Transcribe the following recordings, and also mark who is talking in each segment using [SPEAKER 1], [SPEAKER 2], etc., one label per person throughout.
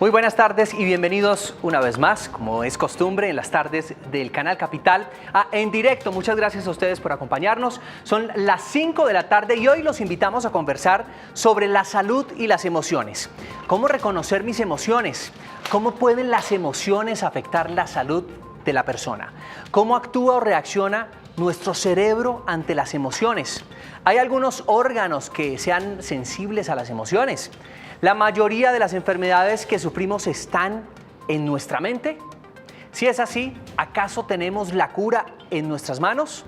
[SPEAKER 1] Muy buenas tardes y bienvenidos una vez más, como es costumbre, en las tardes del Canal Capital En Directo. Muchas gracias a ustedes por acompañarnos. Son las 5 de la tarde y hoy los invitamos a conversar sobre la salud y las emociones. ¿Cómo reconocer mis emociones? ¿Cómo pueden las emociones afectar la salud de la persona? ¿Cómo actúa o reacciona nuestro cerebro ante las emociones? ¿Hay algunos órganos que sean sensibles a las emociones? ¿La mayoría de las enfermedades que sufrimos están en nuestra mente? Si es así, ¿acaso tenemos la cura en nuestras manos?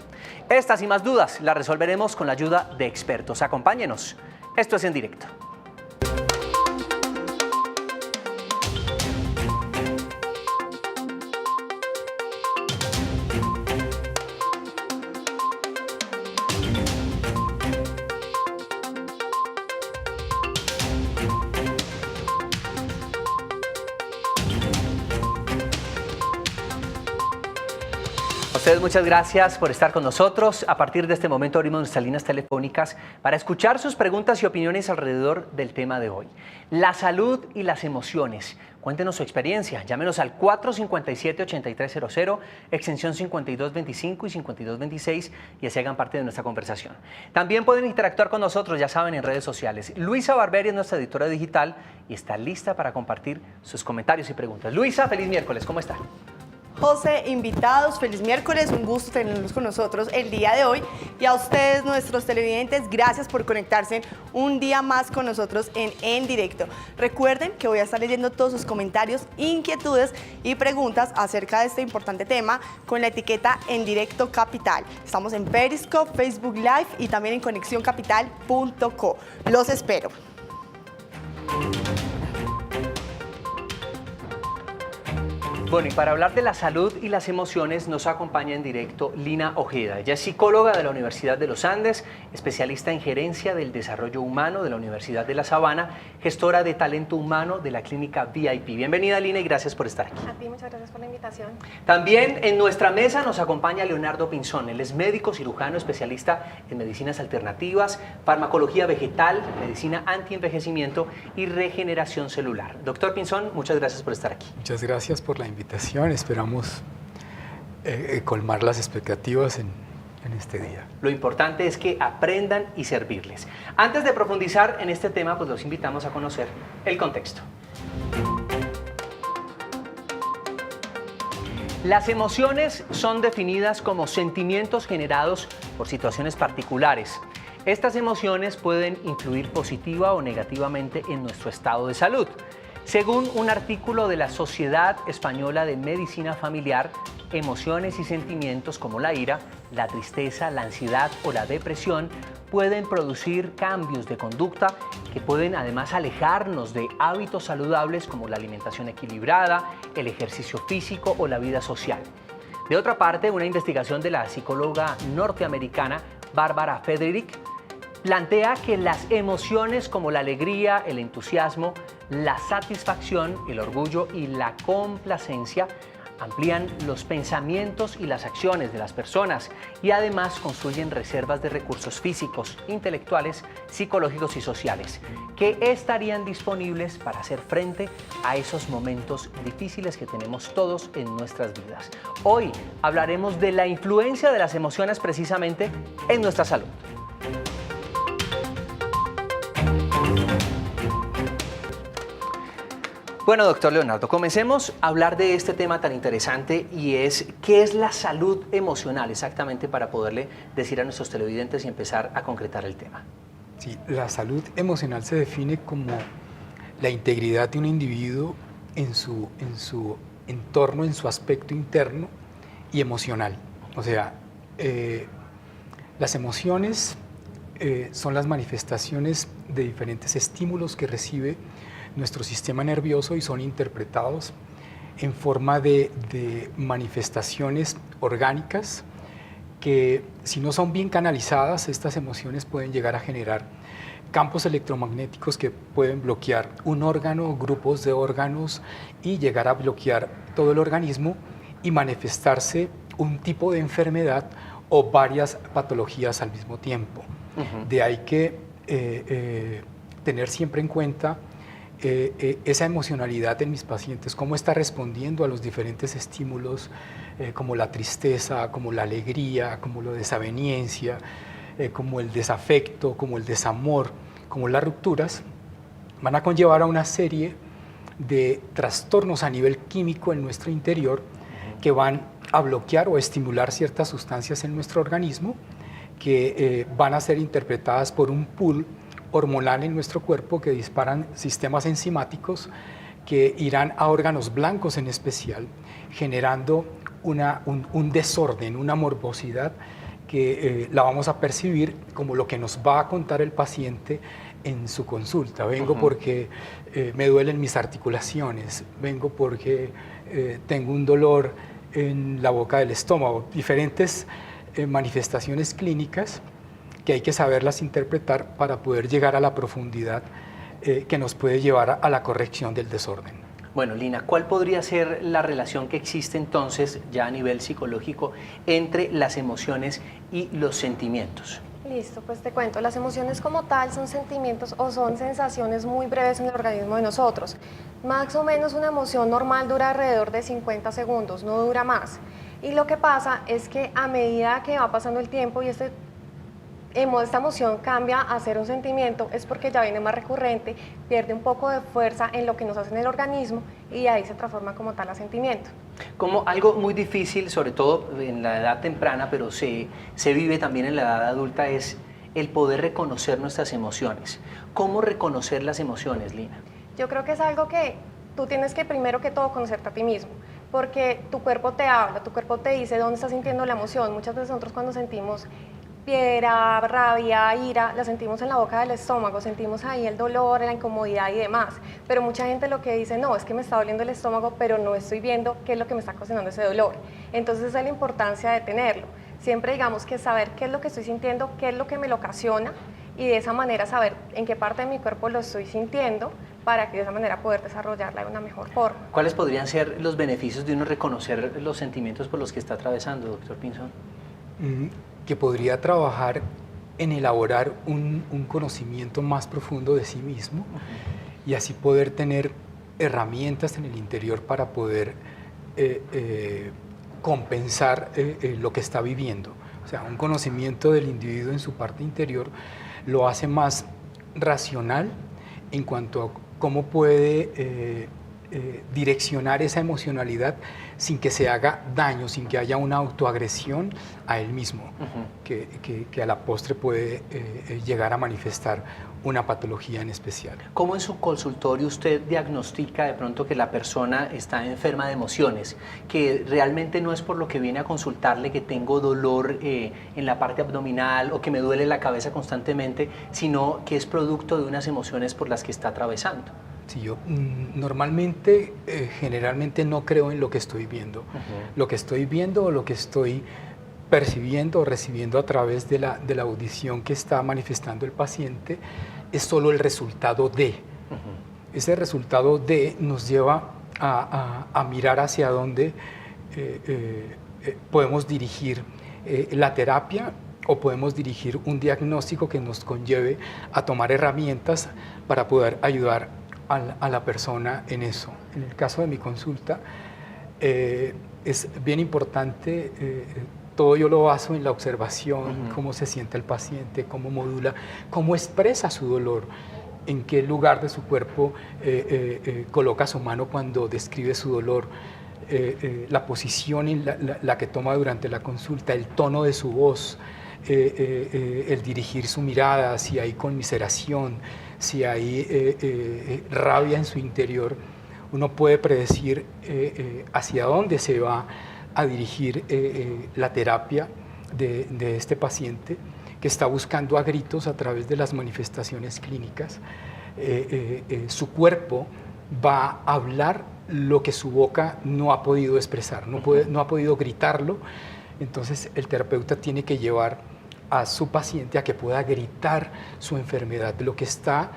[SPEAKER 1] Estas y más dudas las resolveremos con la ayuda de expertos. Acompáñenos. Esto es En Directo. A ustedes muchas gracias por estar con nosotros. A partir de este momento abrimos nuestras líneas telefónicas para escuchar sus preguntas y opiniones alrededor del tema de hoy. La salud y las emociones. Cuéntenos su experiencia. Llámenos al 457-8300, extensión 5225 y 5226 y así hagan parte de nuestra conversación. También pueden interactuar con nosotros, ya saben, en redes sociales. Luisa Barberi es nuestra editora digital y está lista para compartir sus comentarios y preguntas. Luisa, feliz miércoles. ¿Cómo está?
[SPEAKER 2] José, invitados, feliz miércoles, un gusto tenerlos con nosotros el día de hoy y a ustedes, nuestros televidentes, gracias por conectarse un día más con nosotros en Directo. Recuerden que voy a estar leyendo todos sus comentarios, inquietudes y preguntas acerca de este importante tema con la etiqueta En Directo Capital. Estamos en Periscope, Facebook Live y también en conexioncapital.co. Los espero.
[SPEAKER 1] Bueno, y para hablar de la salud y las emociones nos acompaña en directo Lina Ojeda. Ella es psicóloga de la Universidad de los Andes, especialista en gerencia del desarrollo humano de la Universidad de La Sabana, gestora de talento humano de la clínica VIP. Bienvenida, Lina, y gracias por estar aquí.
[SPEAKER 3] A ti, muchas gracias por la invitación.
[SPEAKER 1] También en nuestra mesa nos acompaña Leonardo Pinzón. Él es médico cirujano especialista en medicinas alternativas, farmacología vegetal, medicina antienvejecimiento y regeneración celular. Doctor Pinzón, muchas gracias por estar aquí.
[SPEAKER 4] Muchas gracias por la invitación. Esperamos colmar las expectativas en este día.
[SPEAKER 1] Lo importante es que aprendan y servirles. Antes de profundizar en este tema, pues los invitamos a conocer el contexto. Las emociones son definidas como sentimientos generados por situaciones particulares. Estas emociones pueden influir positiva o negativamente en nuestro estado de salud. Según un artículo de la Sociedad Española de Medicina Familiar, emociones y sentimientos como la ira, la tristeza, la ansiedad o la depresión pueden producir cambios de conducta que pueden además alejarnos de hábitos saludables como la alimentación equilibrada, el ejercicio físico o la vida social. De otra parte, una investigación de la psicóloga norteamericana Barbara Frederick plantea que las emociones como la alegría, el entusiasmo, la satisfacción, el orgullo y la complacencia amplían los pensamientos y las acciones de las personas y además construyen reservas de recursos físicos, intelectuales, psicológicos y sociales que estarían disponibles para hacer frente a esos momentos difíciles que tenemos todos en nuestras vidas. Hoy hablaremos de la influencia de las emociones precisamente en nuestra salud. Bueno, doctor Leonardo, comencemos a hablar de este tema tan interesante y es ¿qué es la salud emocional exactamente para poderle decir a nuestros televidentes y empezar a concretar el tema?
[SPEAKER 4] Sí, la salud emocional se define como la integridad de un individuo en su entorno, en su aspecto interno y emocional. O sea, las emociones son las manifestaciones de diferentes estímulos que recibe nuestro sistema nervioso y son interpretados en forma de manifestaciones orgánicas que, si no son bien canalizadas, estas emociones pueden llegar a generar campos electromagnéticos que pueden bloquear un órgano o grupos de órganos y llegar a bloquear todo el organismo y manifestarse un tipo de enfermedad o varias patologías al mismo tiempo. De ahí que tener siempre en cuenta esa emocionalidad en mis pacientes, cómo está respondiendo a los diferentes estímulos, como la tristeza, como la alegría, como la desaveniencia, como el desafecto, como el desamor, como las rupturas, van a conllevar a una serie de trastornos a nivel químico en nuestro interior que van a bloquear o estimular ciertas sustancias en nuestro organismo que van a ser interpretadas por un pool hormonal en nuestro cuerpo que disparan sistemas enzimáticos que irán a órganos blancos en especial, generando un desorden, una morbosidad que la vamos a percibir como lo que nos va a contar el paciente en su consulta. Vengo porque me duelen mis articulaciones, vengo porque tengo un dolor en la boca del estómago, diferentes manifestaciones clínicas que hay que saberlas interpretar para poder llegar a la profundidad que nos puede llevar a la corrección del desorden.
[SPEAKER 1] Bueno, Lina, ¿cuál podría ser la relación que existe entonces, ya a nivel psicológico, entre las emociones y los sentimientos?
[SPEAKER 3] Listo, pues te cuento, las emociones como tal son sentimientos o son sensaciones muy breves en el organismo de nosotros. Más o menos una emoción normal dura alrededor de 50 segundos, no dura más. Y lo que pasa es que a medida que va pasando el tiempo y esta emoción cambia a ser un sentimiento, es porque ya viene más recurrente, pierde un poco de fuerza en lo que nos hace en el organismo y ahí se transforma como tal a sentimiento.
[SPEAKER 1] Como algo muy difícil, sobre todo en la edad temprana, pero se vive también en la edad adulta, es el poder reconocer nuestras emociones. ¿Cómo reconocer las emociones, Lina?
[SPEAKER 3] Yo creo que es algo que tú tienes que primero que todo conocerte a ti mismo, porque tu cuerpo te habla, tu cuerpo te dice dónde estás sintiendo la emoción. Muchas veces nosotros cuando sentimos piedra, rabia, ira, la sentimos en la boca del estómago, sentimos ahí el dolor, la incomodidad y demás, pero mucha gente lo que dice, no, es que me está doliendo el estómago, pero no estoy viendo qué es lo que me está ocasionando ese dolor. Entonces esa es la importancia de tenerlo. Siempre digamos que saber qué es lo que estoy sintiendo, qué es lo que me lo ocasiona y de esa manera saber en qué parte de mi cuerpo lo estoy sintiendo para que de esa manera poder desarrollarla de una mejor forma.
[SPEAKER 1] ¿Cuáles podrían ser los beneficios de uno reconocer los sentimientos por los que está atravesando, doctor Pinzón?
[SPEAKER 4] Que podría trabajar en elaborar un conocimiento más profundo de sí mismo y así poder tener herramientas en el interior para poder compensar lo que está viviendo. O sea, un conocimiento del individuo en su parte interior lo hace más racional en cuanto a cómo puede direccionar esa emocionalidad sin que se haga daño, sin que haya una autoagresión a él mismo, que a la postre puede llegar a manifestar una patología en especial.
[SPEAKER 1] ¿Cómo en su consultorio usted diagnostica de pronto que la persona está enferma de emociones, que realmente no es por lo que viene a consultarle que tengo dolor en la parte abdominal o que me duele la cabeza constantemente, sino que es producto de unas emociones por las que está atravesando?
[SPEAKER 4] Sí, yo normalmente, generalmente no creo en lo que estoy viendo. Lo que estoy viendo o lo que estoy percibiendo o recibiendo a través de la audición que está manifestando el paciente es solo el resultado de. Ese resultado de nos lleva a mirar hacia dónde podemos dirigir la terapia o podemos dirigir un diagnóstico que nos conlleve a tomar herramientas para poder ayudar a la persona en eso. En el caso de mi consulta, es bien importante, todo yo lo baso en la observación, cómo se siente el paciente, cómo modula, cómo expresa su dolor, en qué lugar de su cuerpo coloca su mano cuando describe su dolor, la posición en la que toma durante la consulta, el tono de su voz, el dirigir su mirada, si hay conmiseración, si hay rabia en su interior. Uno puede predecir hacia dónde se va a dirigir la terapia de este paciente que está buscando a gritos a través de las manifestaciones clínicas. Su cuerpo va a hablar lo que su boca no ha podido expresar, no ha podido gritarlo. Entonces el terapeuta tiene que llevar a su paciente a que pueda gritar su enfermedad, lo que está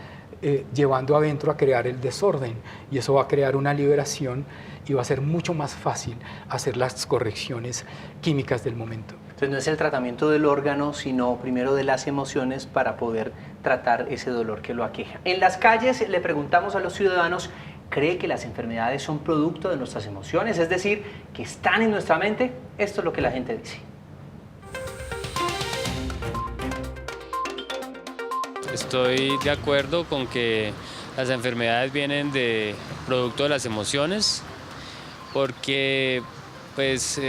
[SPEAKER 4] llevando adentro a crear el desorden, y eso va a crear una liberación y va a ser mucho más fácil hacer las correcciones químicas del momento.
[SPEAKER 1] Entonces no es el tratamiento del órgano, sino primero de las emociones para poder tratar ese dolor que lo aqueja. En las calles le preguntamos a los ciudadanos, ¿cree que las enfermedades son producto de nuestras emociones? Es decir, que están en nuestra mente. Esto es lo que la gente dice.
[SPEAKER 5] Estoy de acuerdo con que las enfermedades vienen de producto de las emociones, porque pues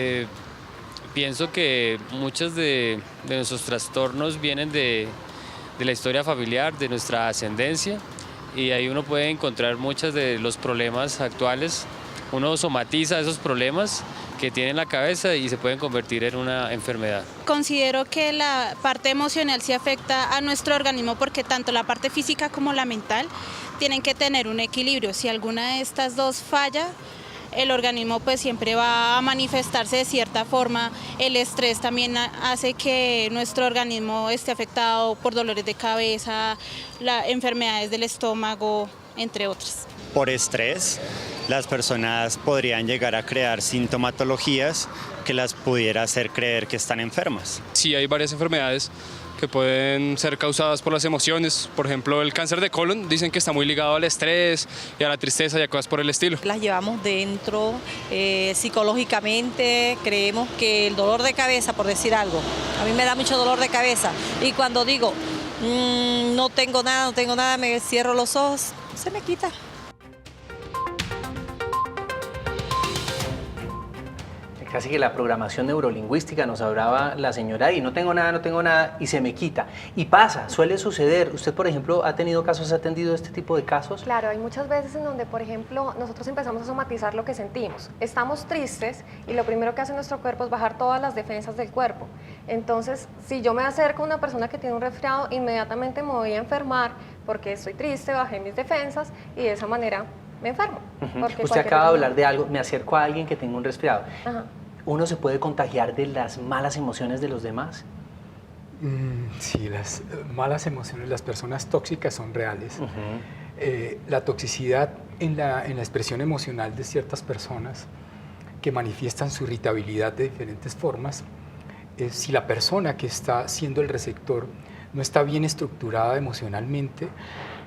[SPEAKER 5] pienso que muchos de nuestros trastornos vienen de la historia familiar, de nuestra ascendencia, y ahí uno puede encontrar muchos de los problemas actuales. Uno somatiza esos problemas que tiene en la cabeza y se pueden convertir en una enfermedad.
[SPEAKER 6] Considero que la parte emocional sí afecta a nuestro organismo porque tanto la parte física como la mental tienen que tener un equilibrio. Si alguna de estas dos falla, el organismo pues siempre va a manifestarse de cierta forma. El estrés también hace que nuestro organismo esté afectado por dolores de cabeza, enfermedades del estómago, entre otras.
[SPEAKER 7] Por estrés, las personas podrían llegar a crear sintomatologías que las pudiera hacer creer que están enfermas.
[SPEAKER 8] Sí, hay varias enfermedades que pueden ser causadas por las emociones. Por ejemplo, el cáncer de colon, dicen que está muy ligado al estrés y a la tristeza y a cosas por el estilo.
[SPEAKER 9] Las llevamos dentro, psicológicamente creemos que el dolor de cabeza, por decir algo, a mí me da mucho dolor de cabeza y cuando digo no tengo nada, me cierro los ojos, se me quita.
[SPEAKER 1] Casi que la programación neurolingüística nos hablaba la señora y no tengo nada y se me quita. Y pasa, suele suceder. ¿Usted, por ejemplo, ha tenido casos, ha atendido este tipo de casos?
[SPEAKER 3] Claro, hay muchas veces en donde, por ejemplo, nosotros empezamos a somatizar lo que sentimos. Estamos tristes y lo primero que hace nuestro cuerpo es bajar todas las defensas del cuerpo. Entonces, si yo me acerco a una persona que tiene un resfriado, inmediatamente me voy a enfermar porque estoy triste, bajé mis defensas y de esa manera me enfermo.
[SPEAKER 1] Usted acaba de hablar de algo, me acerco a alguien que tenga un resfriado.
[SPEAKER 3] Ajá.
[SPEAKER 1] ¿Uno se puede contagiar de las malas emociones de los demás?
[SPEAKER 4] Sí, las malas emociones, las personas tóxicas son reales. La toxicidad en la expresión emocional de ciertas personas que manifiestan su irritabilidad de diferentes formas, si la persona que está siendo el receptor no está bien estructurada emocionalmente,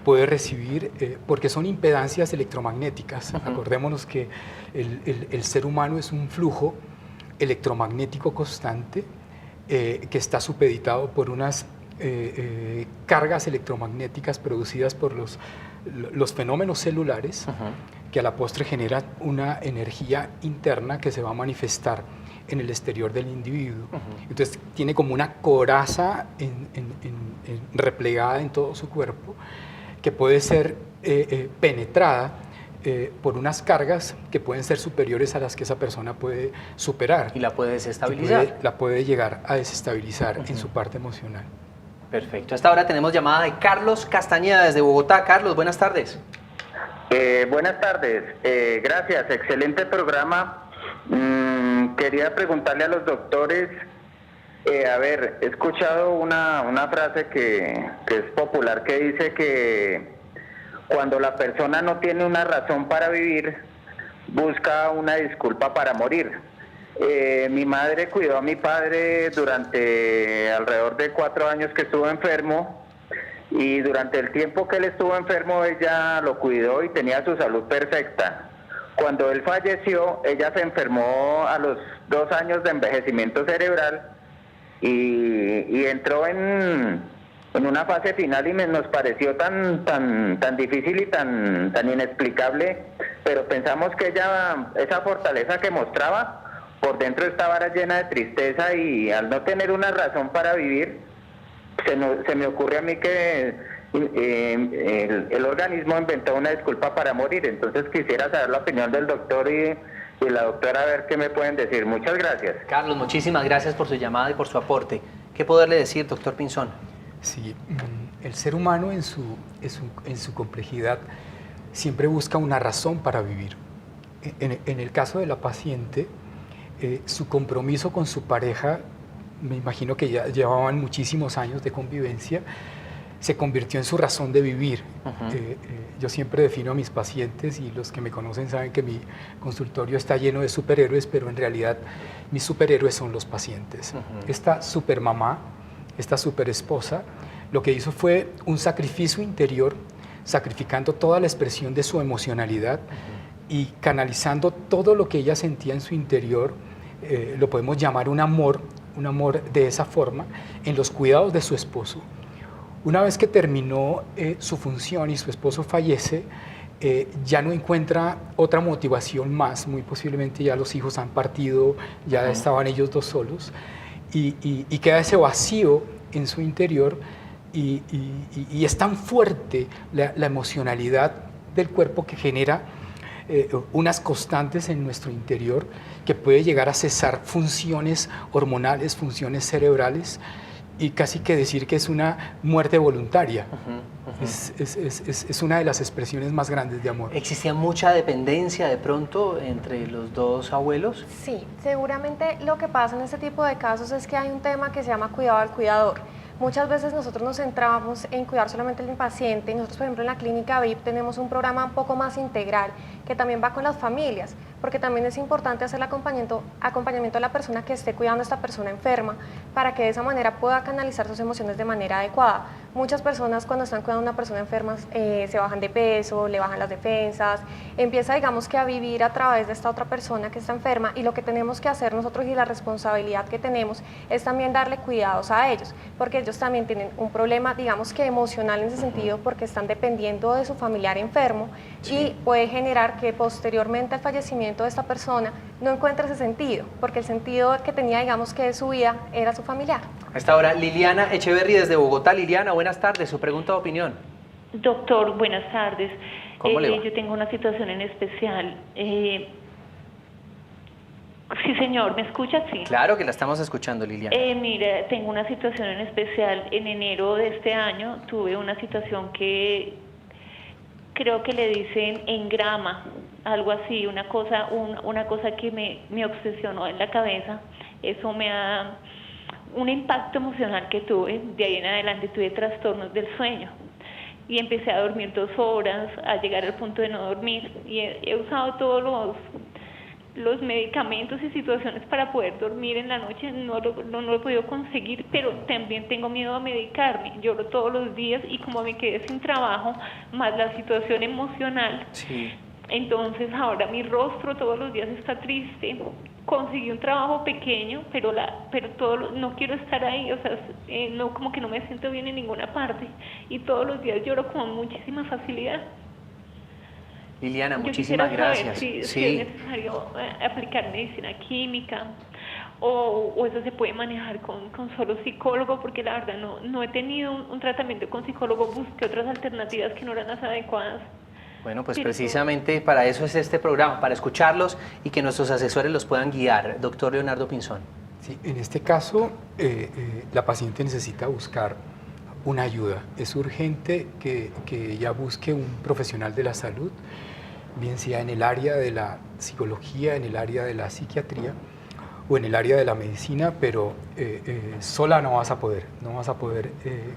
[SPEAKER 4] puede recibir, porque son impedancias electromagnéticas. Acordémonos que el ser humano es un flujo electromagnético constante que está supeditado por unas cargas electromagnéticas producidas por los fenómenos celulares que a la postre generan una energía interna que se va a manifestar en el exterior del individuo. Entonces tiene como una coraza replegada en todo su cuerpo que puede ser penetrada por unas cargas que pueden ser superiores a las que esa persona puede superar.
[SPEAKER 1] Y la puede desestabilizar.
[SPEAKER 4] La puede llegar a desestabilizar en su parte emocional.
[SPEAKER 1] Perfecto. Hasta ahora tenemos llamada de Carlos Castañeda desde Bogotá. Carlos, buenas tardes.
[SPEAKER 10] Buenas tardes. Gracias. Excelente programa. Quería preguntarle a los doctores, he escuchado una frase que es popular que dice que cuando la persona no tiene una razón para vivir, busca una disculpa para morir. Mi madre cuidó a mi padre durante alrededor de 4 años que estuvo enfermo, y durante el tiempo que él estuvo enfermo ella lo cuidó y tenía su salud perfecta. Cuando él falleció, ella se enfermó a los 2 años de envejecimiento cerebral y entró en una fase final y nos pareció tan difícil y tan inexplicable, pero pensamos que ella, esa fortaleza que mostraba, por dentro estaba llena de tristeza, y al no tener una razón para vivir, se me ocurre a mí que el organismo inventó una disculpa para morir. Entonces quisiera saber la opinión del doctor y la doctora, a ver qué me pueden decir. Muchas gracias.
[SPEAKER 1] Carlos, muchísimas gracias por su llamada y por su aporte. ¿Qué poderle decir, doctor Pinzón?
[SPEAKER 4] Sí, el ser humano en su complejidad siempre busca una razón para vivir. En el caso de la paciente, su compromiso con su pareja, me imagino que ya llevaban muchísimos años de convivencia, se convirtió en su razón de vivir. Yo siempre defino a mis pacientes, y los que me conocen saben que mi consultorio está lleno de superhéroes, pero en realidad mis superhéroes son los pacientes. Esta supermamá, esta superesposa, lo que hizo fue un sacrificio interior, sacrificando toda la expresión de su emocionalidad y canalizando todo lo que ella sentía en su interior, lo podemos llamar un amor de esa forma, en los cuidados de su esposo. Una vez que terminó su función y su esposo fallece, ya no encuentra otra motivación más, muy posiblemente ya los hijos han partido, ya estaban ellos dos solos, y queda ese vacío en su interior, y es tan fuerte la emocionalidad del cuerpo que genera unas constantes en nuestro interior que puede llegar a cesar funciones hormonales, funciones cerebrales, y casi que decir que es una muerte voluntaria. Es una de las expresiones más grandes de amor.
[SPEAKER 1] ¿Existía mucha dependencia de pronto entre los dos abuelos?
[SPEAKER 3] Sí, seguramente lo que pasa en este tipo de casos es que hay un tema que se llama cuidado al cuidador. Muchas veces nosotros nos centramos en cuidar solamente al paciente. Nosotros, por ejemplo, en la clínica VIP tenemos un programa un poco más integral que también va con las familias, porque también es importante hacer el acompañamiento a la persona que esté cuidando a esta persona enferma, para que de esa manera pueda canalizar sus emociones de manera adecuada. Muchas personas cuando están cuidando a una persona enferma se bajan de peso, le bajan las defensas, empieza, digamos, que a vivir a través de esta otra persona que está enferma, y lo que tenemos que hacer nosotros y la responsabilidad que tenemos es también darle cuidados a ellos, porque ellos también tienen un problema, digamos, que emocional en ese sentido, porque están dependiendo de su familiar enfermo, y puede generar que posteriormente al fallecimiento de esta persona no encuentre ese sentido, porque el sentido que tenía, digamos, que de su vida era su familiar.
[SPEAKER 1] A esta hora, Liliana Echeverry desde Bogotá. Liliana, buenas tardes, su pregunta o opinión.
[SPEAKER 11] Doctor, buenas tardes.
[SPEAKER 1] ¿Cómo le va?
[SPEAKER 11] Yo tengo una situación en especial. Sí, señor, ¿me escucha? Sí.
[SPEAKER 1] Claro que la estamos escuchando, Liliana.
[SPEAKER 11] Mira, tengo una situación en especial. En enero de este año tuve una situación que creo que le dicen engrama, algo así, una cosa que me obsesionó en la cabeza. Eso me ha... un impacto emocional que tuve. De ahí en adelante tuve trastornos del sueño y empecé a dormir 2 horas, a llegar al punto de no dormir, y he usado todos los medicamentos y situaciones para poder dormir en la noche. No lo he podido conseguir, pero también tengo miedo a medicarme. Lloro todos los días, y como me quedé sin trabajo, más la situación emocional,
[SPEAKER 1] Sí.
[SPEAKER 11] entonces ahora mi rostro todos los días está triste. Conseguí un trabajo pequeño, pero no quiero estar ahí, o sea, no, como que no me siento bien en ninguna parte, y todos los días lloro con muchísima facilidad.
[SPEAKER 1] Liliana,
[SPEAKER 11] Yo
[SPEAKER 1] muchísimas
[SPEAKER 11] quisiera saber
[SPEAKER 1] gracias.
[SPEAKER 11] si es necesario aplicar medicina química, o eso se puede manejar con solo psicólogo, porque la verdad no he tenido un tratamiento con psicólogo, busqué otras alternativas que no eran las adecuadas.
[SPEAKER 1] Bueno, pues
[SPEAKER 11] Pero
[SPEAKER 1] precisamente para eso es este programa, para escucharlos y que nuestros asesores los puedan guiar. Doctor Leonardo Pinzón.
[SPEAKER 4] Sí, en este caso, la paciente necesita buscar una ayuda. Es urgente que ella busque un profesional de la salud, bien sea en el área de la psicología, en el área de la psiquiatría o en el área de la medicina, pero sola no vas a poder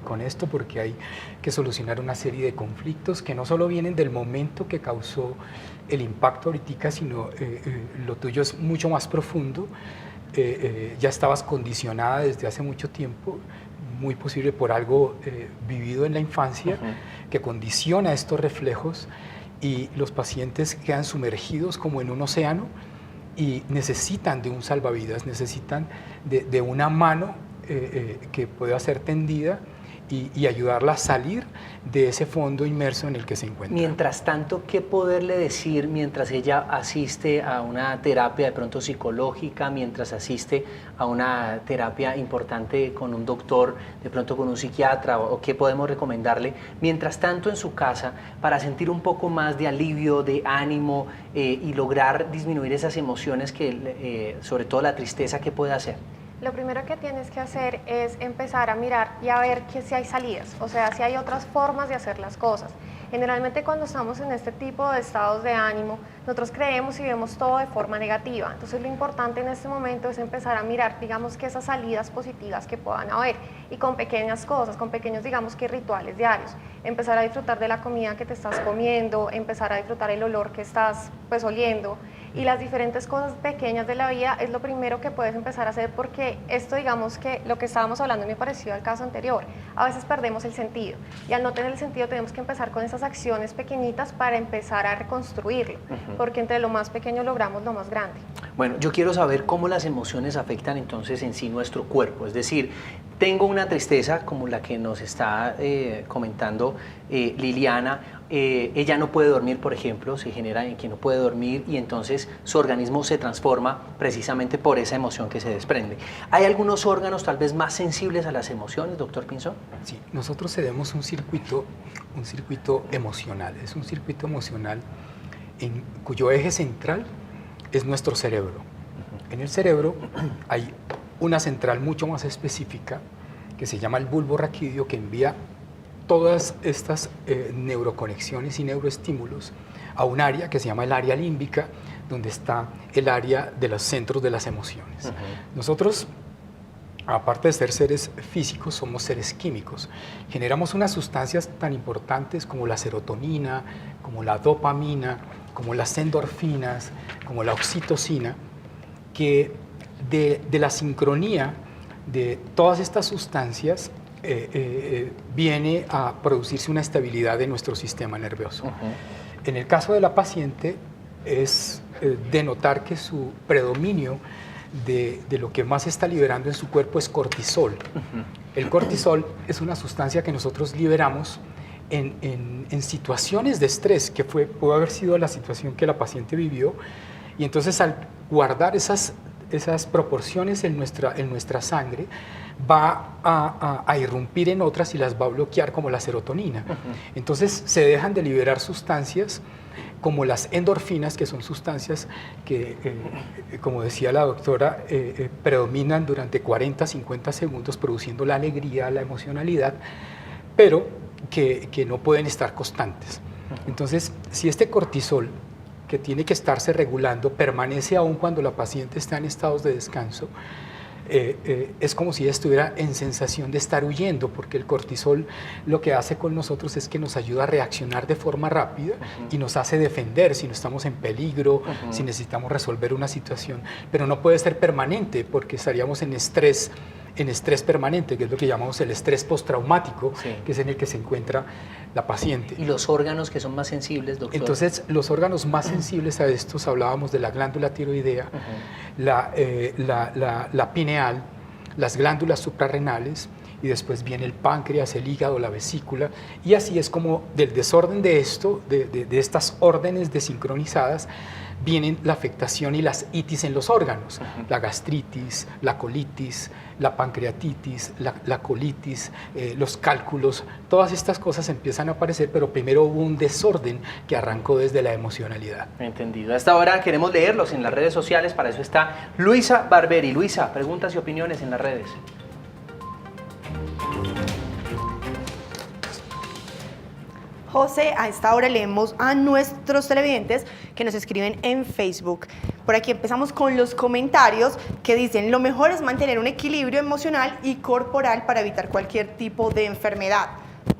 [SPEAKER 4] con esto, porque hay que solucionar una serie de conflictos que no solo vienen del momento que causó el impacto ahorita, sino lo tuyo es mucho más profundo. Ya estabas condicionada desde hace mucho tiempo, muy posible por algo vivido en la infancia, que condiciona estos reflejos, y los pacientes quedan sumergidos como en un océano y necesitan de un salvavidas, necesitan de una mano que pueda ser tendida y ayudarla a salir de ese fondo inmerso en el que se encuentra.
[SPEAKER 1] Mientras tanto, ¿qué poderle decir mientras ella asiste a una terapia de pronto psicológica, mientras asiste a una terapia importante con un doctor, de pronto con un psiquiatra, o qué podemos recomendarle mientras tanto en su casa para sentir un poco más de alivio, de ánimo y lograr disminuir esas emociones que, sobre todo la tristeza, ¿qué puede hacer?
[SPEAKER 3] Lo primero que tienes que hacer es empezar a mirar y a ver que si hay salidas, o sea, si hay otras formas de hacer las cosas. Generalmente cuando estamos en este tipo de estados de ánimo, nosotros creemos y vemos todo de forma negativa. Entonces lo importante en este momento es empezar a mirar, digamos, que esas salidas positivas que puedan haber, y con pequeñas cosas, con pequeños, digamos, que rituales diarios. Empezar a disfrutar de la comida que te estás comiendo, empezar a disfrutar el olor que estás, pues, oliendo. Y las diferentes cosas pequeñas de la vida es lo primero que puedes empezar a hacer, porque esto, digamos que lo que estábamos hablando me pareció al caso anterior, a veces perdemos el sentido y al no tener el sentido tenemos que empezar con esas acciones pequeñitas para empezar a reconstruirlo, porque entre lo más pequeño logramos lo más grande.
[SPEAKER 1] Bueno, yo quiero saber cómo las emociones afectan entonces en sí nuestro cuerpo, es decir, tengo una tristeza como la que nos está comentando Liliana, ella no puede dormir, por ejemplo, se genera en que no puede dormir y entonces su organismo se transforma precisamente por esa emoción que se desprende. ¿Hay algunos órganos tal vez más sensibles a las emociones, doctor Pinzón?
[SPEAKER 4] Sí, nosotros tenemos un circuito emocional, es un circuito emocional cuyo eje central es nuestro cerebro. En el cerebro hay una central mucho más específica que se llama el bulbo raquídeo, que envía todas estas neuroconexiones y neuroestímulos a un área que se llama el área límbica, donde está el área de los centros de las emociones. Nosotros, aparte de ser seres físicos, somos seres químicos. Generamos unas sustancias tan importantes como la serotonina, como la dopamina, como las endorfinas, como la oxitocina, que de la sincronía de todas estas sustancias viene a producirse una estabilidad de nuestro sistema nervioso. En el caso de la paciente es de notar que su predominio de lo que más está liberando en su cuerpo es cortisol. El cortisol es una sustancia que nosotros liberamos en situaciones de estrés, que pudo haber sido la situación que la paciente vivió, y entonces al guardar esas proporciones en nuestra sangre, va a irrumpir en otras y las va a bloquear, como la serotonina. Entonces se dejan de liberar sustancias como las endorfinas, que son sustancias que, como decía la doctora, predominan durante 40, 50 segundos produciendo la alegría, la emocionalidad, pero que no pueden estar constantes. Entonces, si este cortisol, que tiene que estarse regulando, permanece aún cuando la paciente está en estados de descanso, es como si estuviera en sensación de estar huyendo, porque el cortisol lo que hace con nosotros es que nos ayuda a reaccionar de forma rápida y nos hace defender si no estamos en peligro, si necesitamos resolver una situación, pero no puede ser permanente porque estaríamos en estrés permanente, que es lo que llamamos el estrés postraumático, que es en el que se encuentra la paciente.
[SPEAKER 1] ¿Y los órganos que son más sensibles, doctor?
[SPEAKER 4] Entonces, los órganos más sensibles a estos, hablábamos de la glándula tiroidea, la pineal, las glándulas suprarrenales, y después viene el páncreas, el hígado, la vesícula, y así es como del desorden de esto, de estas órdenes desincronizadas, vienen la afectación y las itis en los órganos, la gastritis, la colitis, la pancreatitis, la colitis, los cálculos, todas estas cosas empiezan a aparecer, pero primero hubo un desorden que arrancó desde la emocionalidad.
[SPEAKER 1] Entendido. A esta hora queremos leerlos en las redes sociales, para eso está Luisa Barberi. Luisa, preguntas y opiniones en las redes.
[SPEAKER 2] José, a esta hora leemos a nuestros televidentes que nos escriben en Facebook. Por aquí empezamos con los comentarios que dicen: lo mejor es mantener un equilibrio emocional y corporal para evitar cualquier tipo de enfermedad.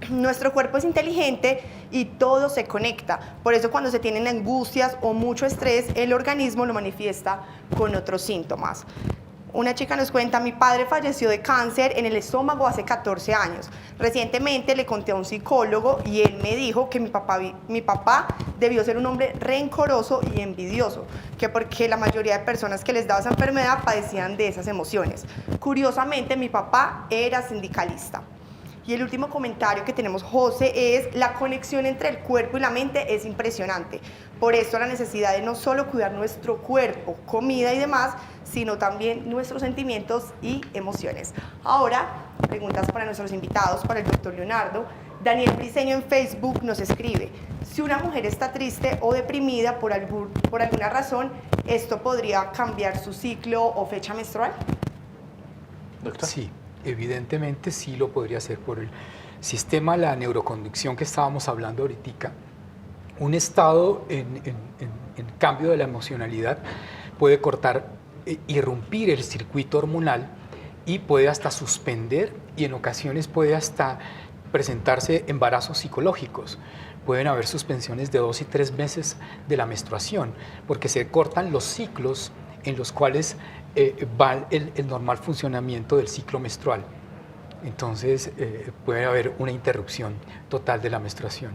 [SPEAKER 2] Nuestro cuerpo es inteligente y todo se conecta. Por eso cuando se tienen angustias o mucho estrés, el organismo lo manifiesta con otros síntomas. Una chica nos cuenta: mi padre falleció de cáncer en el estómago hace 14 años. Recientemente le conté a un psicólogo y él me dijo que mi papá debió ser un hombre rencoroso y envidioso, que porque la mayoría de personas que les daba esa enfermedad padecían de esas emociones. Curiosamente, mi papá era sindicalista. Y el último comentario que tenemos, José, es: la conexión entre el cuerpo y la mente es impresionante. Por eso la necesidad de no solo cuidar nuestro cuerpo, comida y demás, sino también nuestros sentimientos y emociones. Ahora, preguntas para nuestros invitados, para el doctor Leonardo. Daniel Briceño en Facebook nos escribe: si una mujer está triste o deprimida por alguna razón, ¿esto podría cambiar su ciclo o fecha menstrual?
[SPEAKER 4] Doctor. Sí. Evidentemente sí lo podría hacer por el sistema, la neuroconducción que estábamos hablando ahorita. Un estado en cambio de la emocionalidad puede cortar, irrumpir el circuito hormonal y puede hasta suspender, y en ocasiones puede hasta presentarse embarazos psicológicos, pueden haber suspensiones de 2 y 3 meses de la menstruación, porque se cortan los ciclos en los cuales va el normal funcionamiento del ciclo menstrual. Entonces puede haber una interrupción total de la menstruación.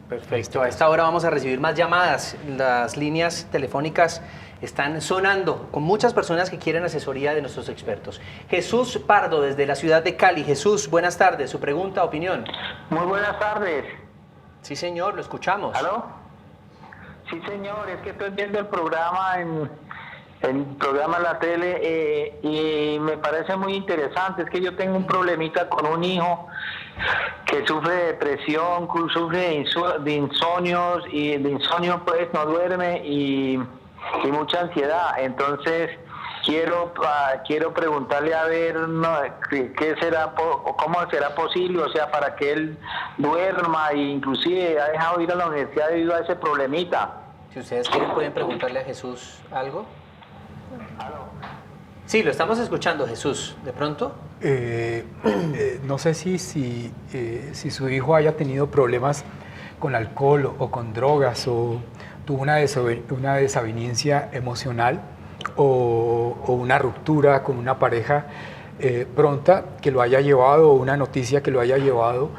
[SPEAKER 1] Perfecto, a esta hora vamos a recibir más llamadas. Las líneas telefónicas están sonando con muchas personas que quieren asesoría de nuestros expertos. Jesús Pardo, desde la ciudad de Cali. Jesús, buenas tardes. Su pregunta, opinión.
[SPEAKER 10] Muy buenas tardes.
[SPEAKER 1] Sí, señor, lo escuchamos.
[SPEAKER 10] ¿Aló? Sí, señor, es que estoy viendo el programa en la tele y me parece muy interesante. Es que yo tengo un problemita con un hijo que sufre de depresión, sufre de insomnios y de insomnio pues no duerme y mucha ansiedad. Entonces quiero preguntarle a ver qué será o cómo será posible, o sea, para que él duerma e inclusive ha dejado de ir a la universidad debido a ese problemita.
[SPEAKER 1] Si ustedes quieren, pueden preguntarle a Jesús algo. Sí, lo estamos escuchando, Jesús. ¿De pronto?
[SPEAKER 4] No sé si su hijo haya tenido problemas con alcohol o con drogas o tuvo una desaveniencia emocional o una ruptura con una pareja pronta que lo haya llevado, o una noticia que lo haya llevado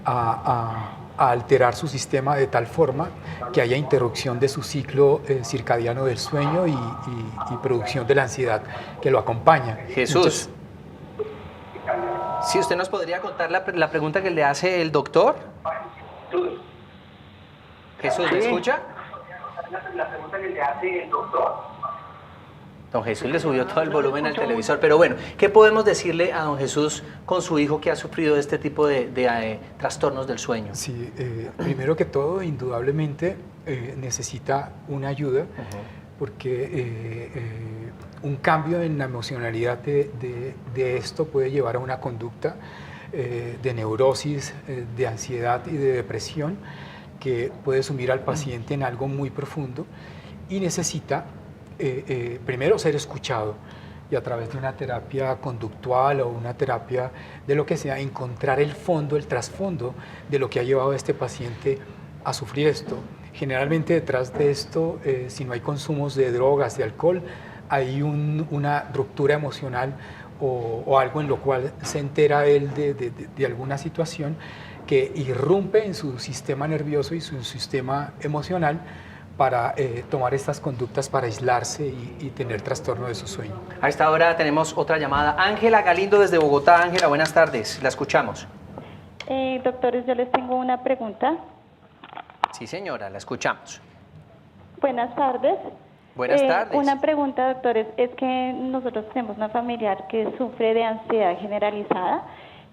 [SPEAKER 4] a alterar su sistema de tal forma que haya interrupción de su ciclo circadiano del sueño y producción de la ansiedad que lo acompaña.
[SPEAKER 1] Jesús, ¿sí usted nos podría contar la pregunta que le hace el doctor? Jesús, ¿me escucha? La pregunta que le hace el doctor. Don Jesús le subió todo el volumen al televisor, pero bueno, ¿qué podemos decirle a don Jesús con su hijo que ha sufrido este tipo de trastornos del sueño?
[SPEAKER 4] Sí, primero que todo, indudablemente necesita una ayuda, porque un cambio en la emocionalidad de esto puede llevar a una conducta de neurosis, de ansiedad y de depresión que puede sumir al paciente en algo muy profundo y necesita primero ser escuchado y a través de una terapia conductual o una terapia de lo que sea, encontrar el fondo, el trasfondo de lo que ha llevado a este paciente a sufrir esto. Generalmente detrás de esto, si no hay consumos de drogas, de alcohol, hay una ruptura emocional o algo en lo cual se entera él de alguna situación que irrumpe en su sistema nervioso y su sistema emocional para tomar estas conductas para aislarse y tener trastorno de su sueño.
[SPEAKER 1] A esta hora tenemos otra llamada. Ángela Galindo desde Bogotá. Ángela, buenas tardes. La escuchamos.
[SPEAKER 12] Doctores, yo les tengo una pregunta.
[SPEAKER 1] Sí, señora, la escuchamos.
[SPEAKER 12] Buenas tardes.
[SPEAKER 1] Buenas tardes.
[SPEAKER 12] Una pregunta, doctores, es que nosotros tenemos una familiar que sufre de ansiedad generalizada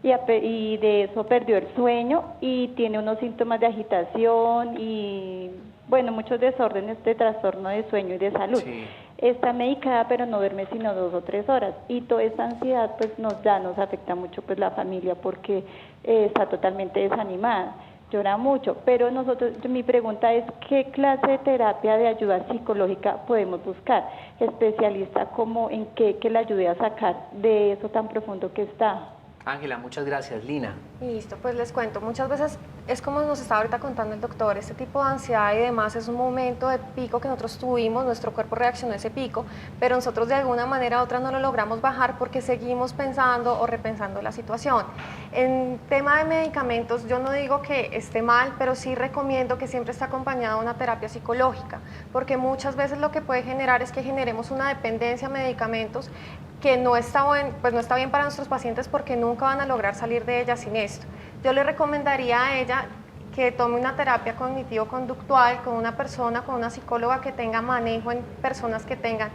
[SPEAKER 12] y de eso perdió el sueño y tiene unos síntomas de agitación y, bueno, muchos desórdenes de trastorno de sueño y de salud.
[SPEAKER 1] Sí.
[SPEAKER 12] Está medicada, pero no duerme sino 2 o 3 horas. Y toda esta ansiedad pues nos afecta mucho pues la familia porque está totalmente desanimada, llora mucho. Pero mi pregunta es, ¿qué clase de terapia de ayuda psicológica podemos buscar? Especialista como en qué que le ayude a sacar de eso tan profundo que está.
[SPEAKER 1] Ángela, muchas gracias. Lina.
[SPEAKER 3] Listo, pues les cuento. Muchas veces es como nos estaba ahorita contando el doctor, este tipo de ansiedad y demás es un momento de pico que nosotros tuvimos, nuestro cuerpo reaccionó a ese pico, pero nosotros de alguna manera u otra no lo logramos bajar porque seguimos pensando o repensando la situación. En tema de medicamentos, yo no digo que esté mal, pero sí recomiendo que siempre esté acompañada de una terapia psicológica, porque muchas veces lo que puede generar es que generemos una dependencia a medicamentos que no está bien para nuestros pacientes porque nunca van a lograr salir de ella sin esto. Yo le recomendaría a ella que tome una terapia cognitivo-conductual con una persona, con una psicóloga que tenga manejo en personas que tengan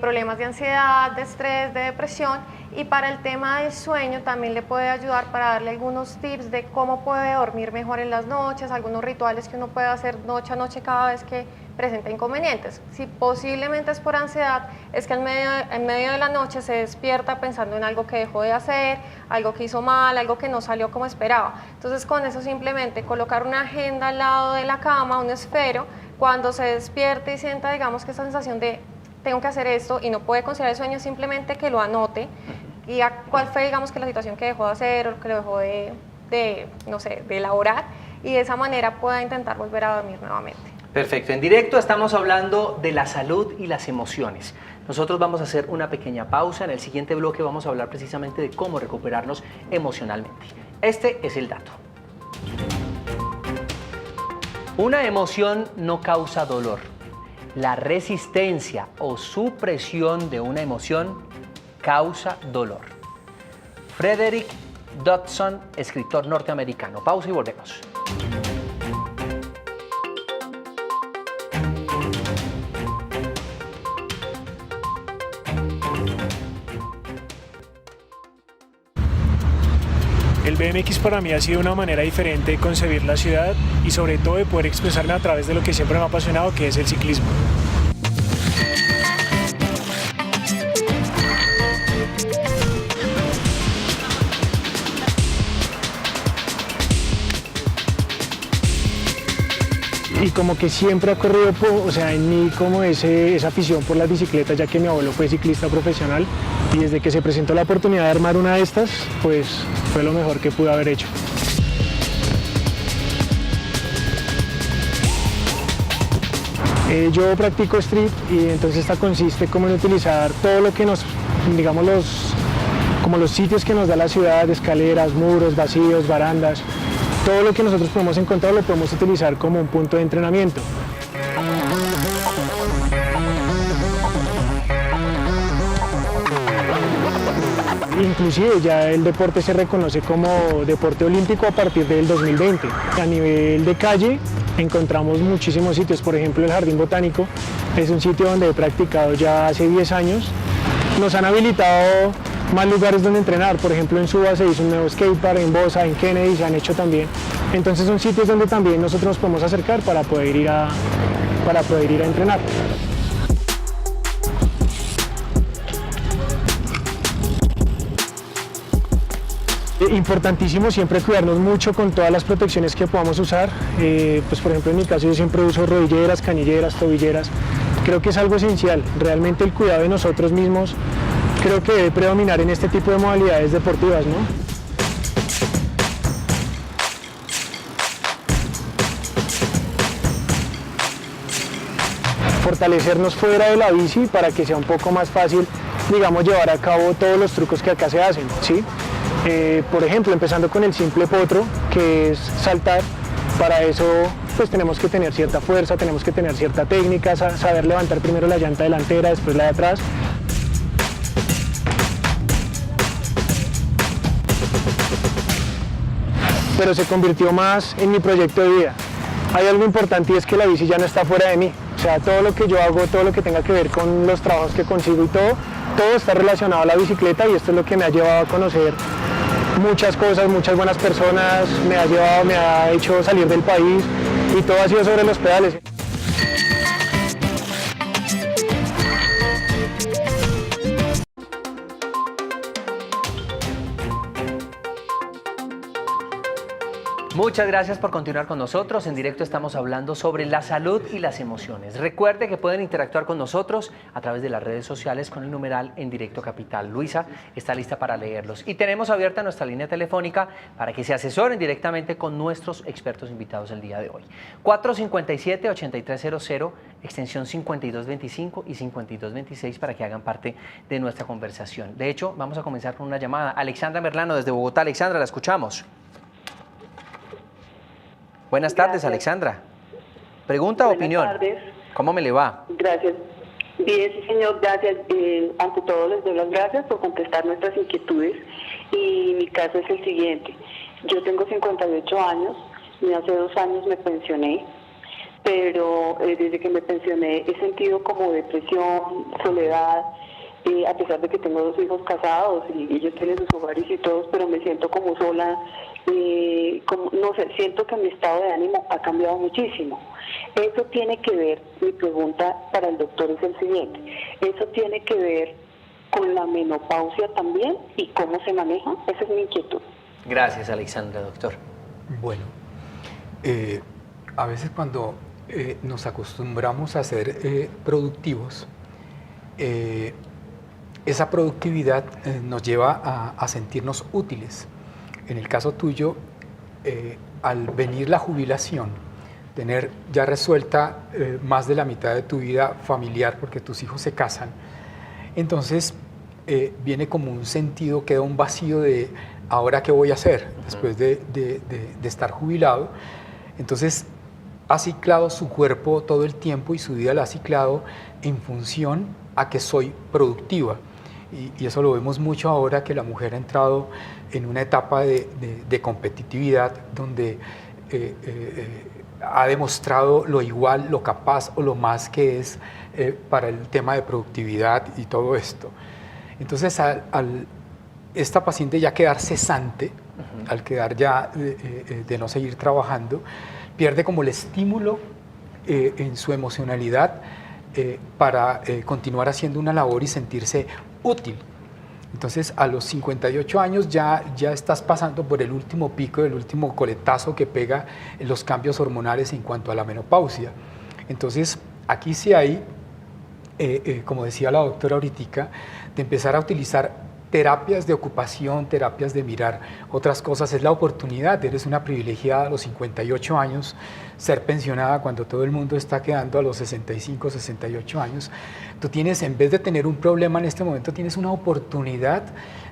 [SPEAKER 3] problemas de ansiedad, de estrés, de depresión, y para el tema del sueño también le puede ayudar para darle algunos tips de cómo puede dormir mejor en las noches, algunos rituales que uno puede hacer noche a noche cada vez que presenta inconvenientes. Si posiblemente es por ansiedad, es que en medio de la noche se despierta pensando en algo que dejó de hacer, algo que hizo mal, algo que no salió como esperaba. Entonces con eso simplemente colocar una agenda al lado de la cama, un esfero, cuando se despierte y sienta, digamos, que esa sensación de tengo que hacer esto y no puede conciliar el sueño, simplemente que lo anote y a cuál fue, digamos, que la situación que dejó de hacer o que lo dejó de elaborar, y de esa manera pueda intentar volver a dormir nuevamente.
[SPEAKER 1] Perfecto, en directo estamos hablando de la salud y las emociones. Nosotros vamos a hacer una pequeña pausa. En el siguiente bloque vamos a hablar precisamente de cómo recuperarnos emocionalmente. Este es el dato. Una emoción no causa dolor. La resistencia o supresión de una emoción causa dolor. Frederick Dodson, escritor norteamericano. Pausa y volvemos.
[SPEAKER 13] El BMX para mí ha sido una manera diferente de concebir la ciudad y sobre todo de poder expresarme a través de lo que siempre me ha apasionado, que es el ciclismo. Y como que siempre ha corrido, en mí como esa afición por las bicicletas, ya que mi abuelo fue ciclista profesional y desde que se presentó la oportunidad de armar una de estas, pues fue lo mejor que pude haber hecho. Yo practico street y entonces esta consiste como en utilizar todo lo que nos, digamos, como los sitios que nos da la ciudad, escaleras, muros, vacíos, barandas. Todo lo que nosotros podemos encontrar lo podemos utilizar como un punto de entrenamiento. Inclusive ya el deporte se reconoce como deporte olímpico a partir del 2020. A nivel de calle encontramos muchísimos sitios, por ejemplo el Jardín Botánico es un sitio donde he practicado ya hace 10 años. Nos han habilitado más lugares donde entrenar, por ejemplo en Suba se hizo un nuevo skatepark, en Bosa, en Kennedy se han hecho también. Entonces son sitios donde también nosotros nos podemos acercar para poder ir a entrenar. Importantísimo siempre cuidarnos mucho con todas las protecciones que podamos usar. Pues por ejemplo en mi caso yo siempre uso rodilleras, canilleras, tobilleras. Creo que es algo esencial. Realmente el cuidado de nosotros mismos creo que debe predominar en este tipo de modalidades deportivas, ¿no? Fortalecernos fuera de la bici para que sea un poco más fácil, digamos, llevar a cabo todos los trucos que acá se hacen, ¿sí? Por ejemplo, empezando con el simple potro, que es saltar. Para eso pues tenemos que tener cierta fuerza, tenemos que tener cierta técnica, saber levantar primero la llanta delantera, después la de atrás. Pero se convirtió más en mi proyecto de vida. Hay algo importante y es que la bici ya no está fuera de mí. O sea, todo lo que yo hago, todo lo que tenga que ver con los trabajos que consigo y todo está relacionado a la bicicleta y esto es lo que me ha llevado a conocer muchas cosas, muchas buenas personas, me ha hecho salir del país y todo ha sido sobre los pedales.
[SPEAKER 1] Muchas gracias por continuar con nosotros. En directo estamos hablando sobre la salud y las emociones. Recuerde que pueden interactuar con nosotros a través de las redes sociales con el numeral En Directo Capital. Luisa está lista para leerlos. Y tenemos abierta nuestra línea telefónica para que se asesoren directamente con nuestros expertos invitados el día de hoy. 457-8300, extensión 5225 y 5226 para que hagan parte de nuestra conversación. De hecho, vamos a comenzar con una llamada. Alexandra Merlano desde Bogotá. Alexandra, la escuchamos. Buenas tardes, Alexandra. ¿Pregunta o opinión?
[SPEAKER 14] Buenas tardes.
[SPEAKER 1] ¿Cómo me le va?
[SPEAKER 14] Gracias. Bien, sí, señor, gracias. Ante todo, les doy las gracias por contestar nuestras inquietudes. Y mi caso es el siguiente. Yo tengo 58 años y hace 2 años me pensioné, pero desde que me pensioné he sentido como depresión, soledad, a pesar de que tengo 2 hijos casados y ellos tienen sus hogares y todos, pero me siento como sola. No sé, siento que mi estado de ánimo ha cambiado muchísimo. Eso tiene que ver, mi pregunta para el doctor es el siguiente, ¿eso tiene que ver con la menopausia también y cómo se maneja? Esa es mi inquietud.
[SPEAKER 1] Gracias, Alexandra, doctor.
[SPEAKER 4] Bueno, a veces cuando nos acostumbramos a ser productivos, esa productividad nos lleva a sentirnos útiles. En el caso tuyo, al venir la jubilación, tener ya resuelta más de la mitad de tu vida familiar porque tus hijos se casan, entonces viene como un sentido, queda un vacío de ahora qué voy a hacer después de estar jubilado. Entonces ha ciclado su cuerpo todo el tiempo y su vida la ha ciclado en función a que soy productiva. Y eso lo vemos mucho ahora que la mujer ha entrado en una etapa de competitividad donde ha demostrado lo igual, lo capaz o lo más que es para el tema de productividad y todo esto. Entonces, al esta paciente ya quedar cesante, al quedar ya de no seguir trabajando, pierde como el estímulo en su emocionalidad para continuar haciendo una labor y sentirse útil. Entonces, a los 58 años ya estás pasando por el último pico, el último coletazo que pega en los cambios hormonales en cuanto a la menopausia. Entonces, aquí sí hay, como decía la doctora ahorita, de empezar a utilizar terapias de ocupación, terapias de mirar otras cosas. Es la oportunidad, eres una privilegiada a los 58 años, ser pensionada cuando todo el mundo está quedando a los 65, 68 años. Tú tienes, en vez de tener un problema en este momento, tienes una oportunidad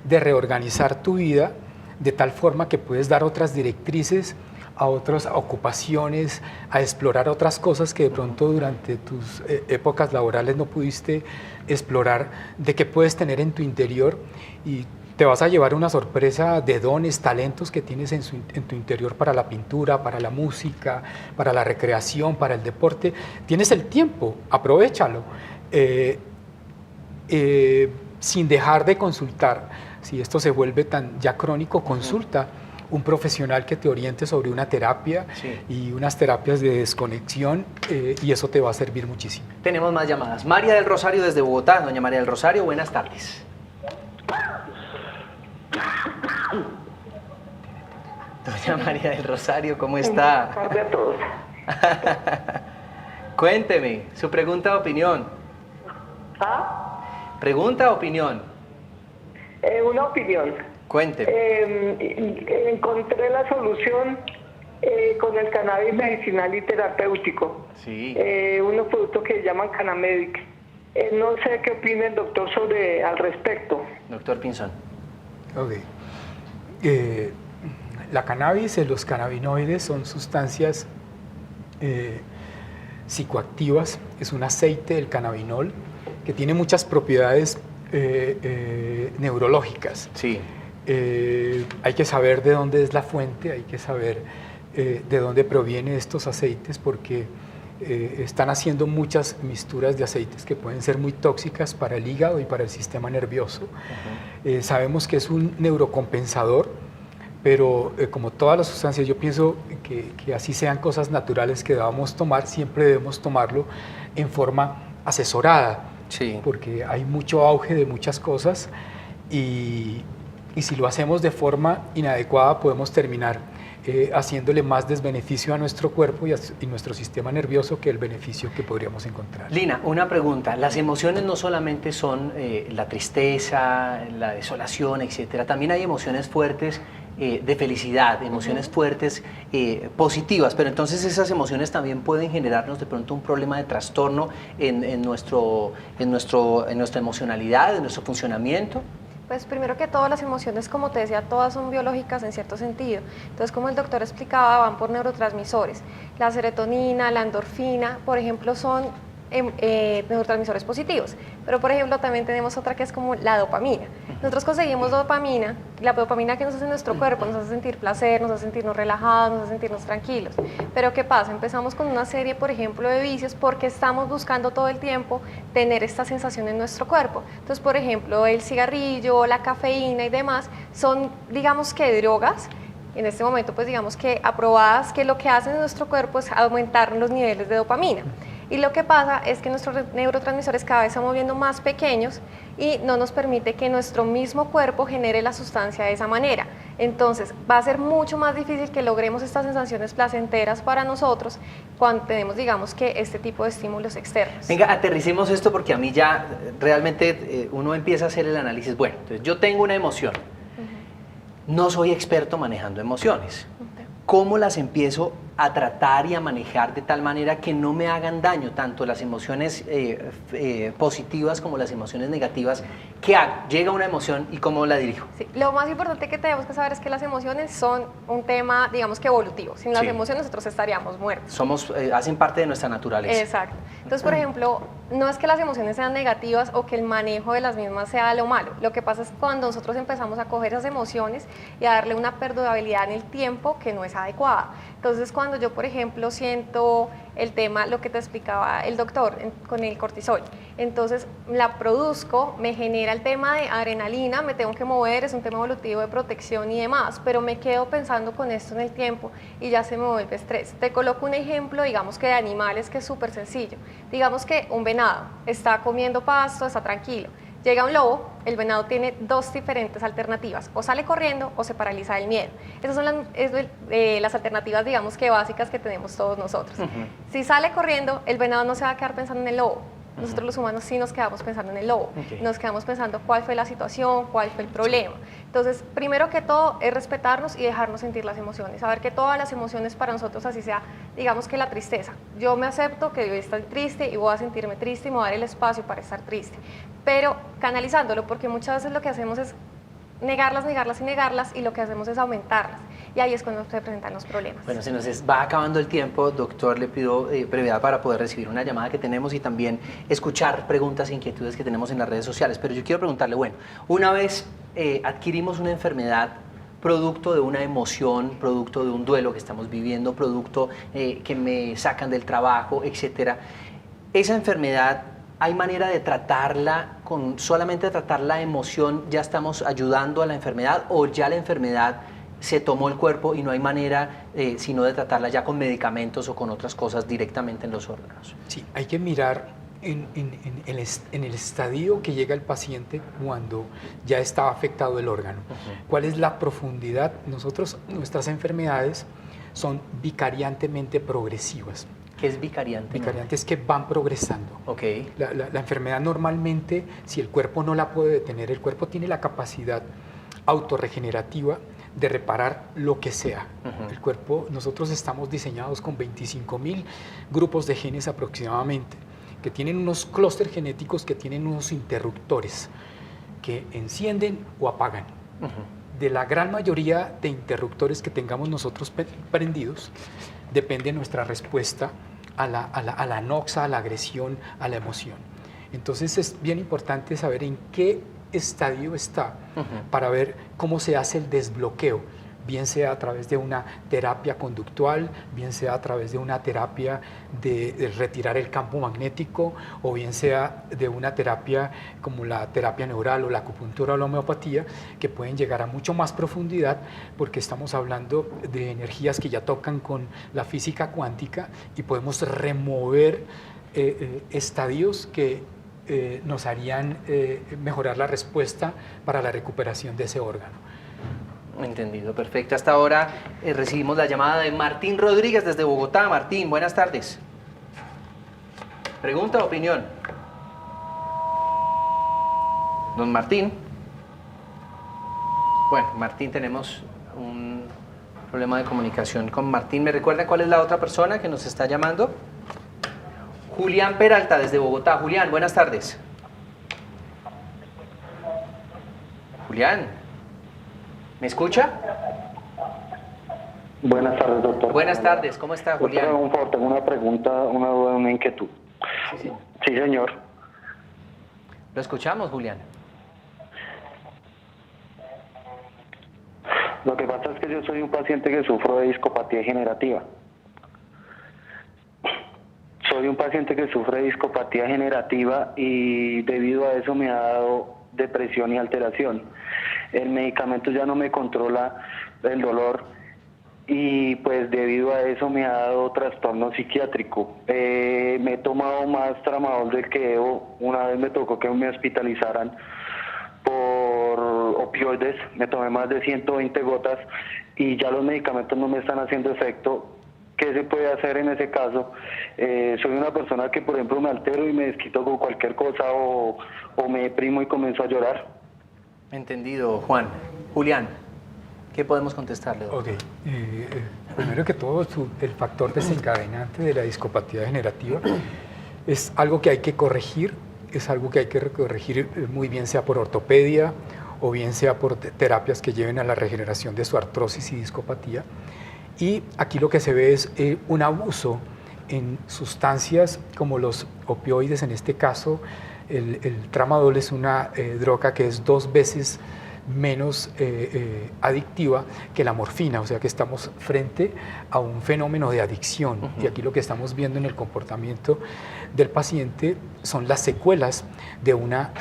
[SPEAKER 4] de reorganizar tu vida de tal forma que puedes dar otras directrices a otras ocupaciones, a explorar otras cosas que de pronto durante tus épocas laborales no pudiste explorar, de qué puedes tener en tu interior, y te vas a llevar una sorpresa de dones, talentos que tienes en tu interior para la pintura, para la música, para la recreación, para el deporte. Tienes el tiempo, aprovéchalo, sin dejar de consultar. Si esto se vuelve tan ya crónico, consulta un profesional que te oriente sobre una terapia y unas terapias de desconexión, y eso te va a servir muchísimo.
[SPEAKER 1] Tenemos más llamadas. María del Rosario desde Bogotá. Doña María del Rosario, buenas tardes. Doña María del Rosario, ¿cómo está?
[SPEAKER 15] Buenas tardes a todos.
[SPEAKER 1] Cuénteme, su pregunta o opinión.
[SPEAKER 15] ¿Ah?
[SPEAKER 1] ¿Pregunta o opinión?
[SPEAKER 15] Una opinión.
[SPEAKER 1] Cuénteme.
[SPEAKER 15] Encontré la solución con el cannabis medicinal y terapéutico.
[SPEAKER 1] Sí.
[SPEAKER 15] Unos productos que se llaman Canamedic. No sé qué opina el doctor al respecto.
[SPEAKER 1] Doctor Pinzón.
[SPEAKER 4] Ok. La cannabis, los cannabinoides son sustancias psicoactivas. Es un aceite, el cannabinol, que tiene muchas propiedades neurológicas.
[SPEAKER 1] Sí.
[SPEAKER 4] Hay que saber de dónde es la fuente, hay que saber de dónde provienen estos aceites, porque están haciendo muchas mixturas de aceites que pueden ser muy tóxicas para el hígado y para el sistema nervioso. Sabemos que es un neurocompensador, pero como todas las sustancias, yo pienso que así sean cosas naturales que debamos tomar, siempre debemos tomarlo en forma asesorada, porque hay mucho auge de muchas cosas, y si lo hacemos de forma inadecuada podemos terminar haciéndole más desbeneficio a nuestro cuerpo y nuestro sistema nervioso que el beneficio que podríamos encontrar.
[SPEAKER 1] Lina, una pregunta. Las emociones no solamente son la tristeza, la desolación, etcétera. También hay emociones fuertes de felicidad, emociones fuertes positivas, pero entonces esas emociones también pueden generarnos de pronto un problema de trastorno en nuestra emocionalidad, en nuestro funcionamiento.
[SPEAKER 3] Pues primero que todo, las emociones, como te decía, todas son biológicas en cierto sentido. Entonces, como el doctor explicaba, van por neurotransmisores. La serotonina, la endorfina, por ejemplo, son neurotransmisores positivos. Pero, por ejemplo, también tenemos otra que es como la dopamina. Nosotros conseguimos dopamina, la dopamina que nos hace en nuestro cuerpo, nos hace sentir placer, nos hace sentirnos relajados, nos hace sentirnos tranquilos. Pero ¿qué pasa? Empezamos con una serie, por ejemplo, de vicios porque estamos buscando todo el tiempo tener esta sensación en nuestro cuerpo. Entonces, por ejemplo, el cigarrillo, la cafeína y demás son, digamos que, drogas, en este momento, pues digamos que aprobadas, que lo que hacen en nuestro cuerpo es aumentar los niveles de dopamina. Y lo que pasa es que nuestros neurotransmisores cada vez están moviendo más pequeños y no nos permite que nuestro mismo cuerpo genere la sustancia de esa manera. Entonces va a ser mucho más difícil que logremos estas sensaciones placenteras para nosotros cuando tenemos, digamos, que este tipo de estímulos externos.
[SPEAKER 1] Venga, aterricemos esto porque a mí ya realmente uno empieza a hacer el análisis. Bueno, entonces yo tengo una emoción. No soy experto manejando emociones. ¿cómo las empiezo a tratar y a manejar de tal manera que no me hagan daño, tanto las emociones positivas como las emociones negativas? ¿Qué hago? Llega una emoción y ¿cómo la dirijo?
[SPEAKER 3] Sí, lo más importante que tenemos que saber es que las emociones son un tema, digamos que evolutivo. Sin las emociones nosotros estaríamos muertos.
[SPEAKER 1] Hacen parte de nuestra naturaleza.
[SPEAKER 3] Exacto. Entonces, por ejemplo, no es que las emociones sean negativas o que el manejo de las mismas sea lo malo. Lo que pasa es cuando nosotros empezamos a coger esas emociones y a darle una perdurabilidad en el tiempo que no es adecuada. Entonces, cuando yo, por ejemplo, siento el tema, lo que te explicaba el doctor con el cortisol, entonces la produzco, me genera el tema de adrenalina, me tengo que mover, es un tema evolutivo de protección y demás, pero me quedo pensando con esto en el tiempo y ya se me vuelve estrés. Te coloco un ejemplo, digamos que de animales, que es súper sencillo. Digamos que un venado está comiendo pasto, está tranquilo. Llega un lobo, el venado tiene dos diferentes alternativas, o sale corriendo o se paraliza del miedo. Esas son las alternativas, digamos que básicas que tenemos todos nosotros. Si sale corriendo, el venado no se va a quedar pensando en el lobo. Nosotros los humanos sí nos quedamos pensando en el lobo, nos quedamos pensando cuál fue la situación, cuál fue el problema. Entonces, primero que todo es respetarnos y dejarnos sentir las emociones, saber que todas las emociones para nosotros, así sea, digamos que la tristeza. Yo me acepto que hoy estoy triste y voy a sentirme triste y me voy a dar el espacio para estar triste, pero canalizándolo, porque muchas veces lo que hacemos es negarlas, negarlas y negarlas, y lo que hacemos es aumentarlas, y ahí es cuando se presentan los problemas.
[SPEAKER 1] Bueno, se nos va acabando el tiempo, doctor, le pido brevedad para poder recibir una llamada que tenemos y también escuchar preguntas e inquietudes que tenemos en las redes sociales, pero yo quiero preguntarle, bueno, una vez adquirimos una enfermedad producto de una emoción, producto de un duelo que estamos viviendo, producto que me sacan del trabajo, etcétera, esa enfermedad, ¿hay manera de tratarla con solamente tratar la emoción, ya estamos ayudando a la enfermedad, o ya la enfermedad se tomó el cuerpo y no hay manera sino de tratarla ya con medicamentos o con otras cosas directamente en los órganos?
[SPEAKER 4] Sí, hay que mirar en el estadio que llega el paciente cuando ya está afectado el órgano. ¿Cuál es la profundidad? Nuestras enfermedades son vicariantemente progresivas.
[SPEAKER 1] ¿Qué es vicariante?
[SPEAKER 4] Vicariante es que van progresando.
[SPEAKER 1] Okay.
[SPEAKER 4] La enfermedad normalmente, si el cuerpo no la puede detener, el cuerpo tiene la capacidad autorregenerativa de reparar lo que sea. El cuerpo, nosotros estamos diseñados con 25.000 grupos de genes aproximadamente, que tienen unos clústeres genéticos que tienen unos interruptores que encienden o apagan. De la gran mayoría de interruptores que tengamos nosotros prendidos, depende nuestra respuesta a la noxa, a la agresión, a la emoción. Entonces es bien importante saber en qué estadio está para ver cómo se hace el desbloqueo, bien sea a través de una terapia conductual, bien sea a través de una terapia de retirar el campo magnético, o bien sea de una terapia como la terapia neural o la acupuntura o la homeopatía, que pueden llegar a mucho más profundidad, porque estamos hablando de energías que ya tocan con la física cuántica y podemos remover estadios que nos harían mejorar la respuesta para la recuperación de ese órgano.
[SPEAKER 1] Entendido, perfecto. Hasta ahora recibimos la llamada de Martín Rodríguez desde Bogotá. Martín, buenas tardes. ¿Pregunta o opinión? Don Martín. Bueno, Martín, tenemos un problema de comunicación con Martín. ¿Me recuerda cuál es la otra persona que nos está llamando? Julián Peralta desde Bogotá. Julián, buenas tardes. Julián, ¿me escucha?
[SPEAKER 16] Buenas tardes, doctor.
[SPEAKER 1] Buenas tardes, ¿cómo está, Julián?
[SPEAKER 16] Doctor, por favor, tengo una pregunta, una duda, una inquietud.
[SPEAKER 1] Sí.
[SPEAKER 16] Sí, señor.
[SPEAKER 1] Lo escuchamos, Julián.
[SPEAKER 16] Lo que pasa es que yo soy un paciente que sufro de discopatía degenerativa. Soy un paciente que sufre de discopatía degenerativa y debido a eso me ha dado depresión y alteración. El medicamento ya no me controla el dolor y pues debido a eso me ha dado trastorno psiquiátrico. Me he tomado más tramadol del que debo. Una vez me tocó que me hospitalizaran por opioides, me tomé más de 120 gotas y ya los medicamentos no me están haciendo efecto. ¿Qué se puede hacer en ese caso? Soy una persona que, por ejemplo, me altero y me desquito con cualquier cosa o me deprimo y comienzo a llorar.
[SPEAKER 1] Entendido, Juan. Julián. ¿Qué podemos contestarle, doctor?
[SPEAKER 4] Ok. Primero que todo, el factor desencadenante de la discopatía degenerativa es algo que hay que corregir, es algo que hay que corregir muy bien sea por ortopedia o bien sea por terapias que lleven a la regeneración de su artrosis y discopatía. Y aquí lo que se ve es un abuso en sustancias como los opioides, en este caso el tramadol es una droga que es 2 veces menos adictiva que la morfina, o sea que estamos frente a un fenómeno de adicción. Y aquí lo que estamos viendo en el comportamiento del paciente son las secuelas de una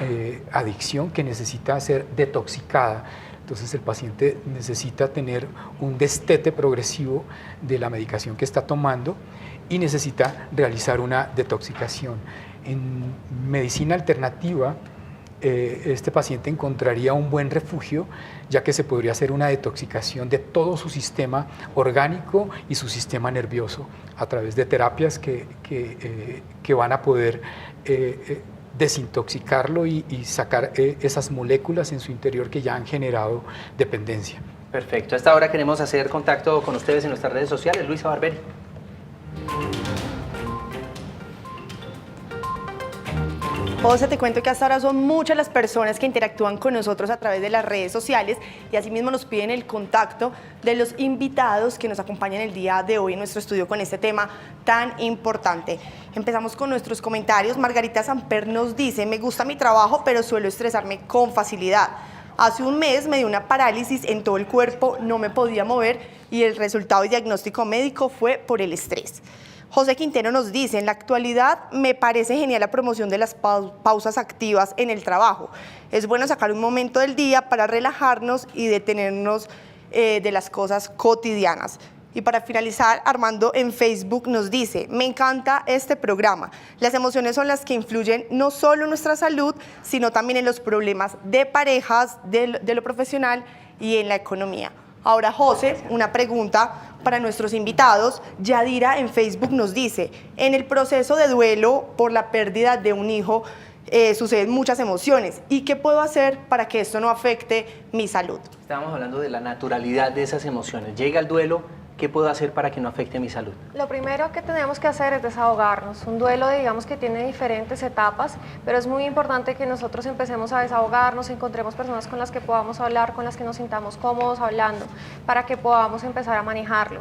[SPEAKER 4] adicción que necesita ser detoxicada. Entonces el paciente necesita tener un destete progresivo de la medicación que está tomando y necesita realizar una detoxicación. En medicina alternativa, este paciente encontraría un buen refugio, ya que se podría hacer una detoxicación de todo su sistema orgánico y su sistema nervioso a través de terapias que van a poder desintoxicarlo y sacar esas moléculas en su interior que ya han generado dependencia.
[SPEAKER 1] Perfecto. A esta hora queremos hacer contacto con ustedes en nuestras redes sociales. Luisa Barberi.
[SPEAKER 2] José, te cuento que hasta ahora son muchas las personas que interactúan con nosotros a través de las redes sociales y asimismo nos piden el contacto de los invitados que nos acompañan el día de hoy en nuestro estudio con este tema tan importante. Empezamos con nuestros comentarios. Margarita Samper nos dice: me gusta mi trabajo, pero suelo estresarme con facilidad. Hace un mes me dio una parálisis en todo el cuerpo, no me podía mover y el resultado y diagnóstico médico fue por el estrés. José Quintero nos dice: en la actualidad me parece genial la promoción de las pausas activas en el trabajo. Es bueno sacar un momento del día para relajarnos y detenernos de las cosas cotidianas. Y para finalizar, Armando en Facebook nos dice: me encanta este programa. Las emociones son las que influyen no solo en nuestra salud, sino también en los problemas de parejas, de lo profesional y en la economía. Ahora, José, una pregunta para nuestros invitados. Yadira en Facebook nos dice: en el proceso de duelo por la pérdida de un hijo suceden muchas emociones. ¿Y qué puedo hacer para que esto no afecte mi salud?
[SPEAKER 1] Estábamos hablando de la naturalidad de esas emociones. Llega el duelo, ¿qué puedo hacer para que no afecte mi salud?
[SPEAKER 3] Lo primero que tenemos que hacer es desahogarnos. Un duelo, digamos que tiene diferentes etapas, pero es muy importante que nosotros empecemos a desahogarnos, encontremos personas con las que podamos hablar, con las que nos sintamos cómodos hablando, para que podamos empezar a manejarlo.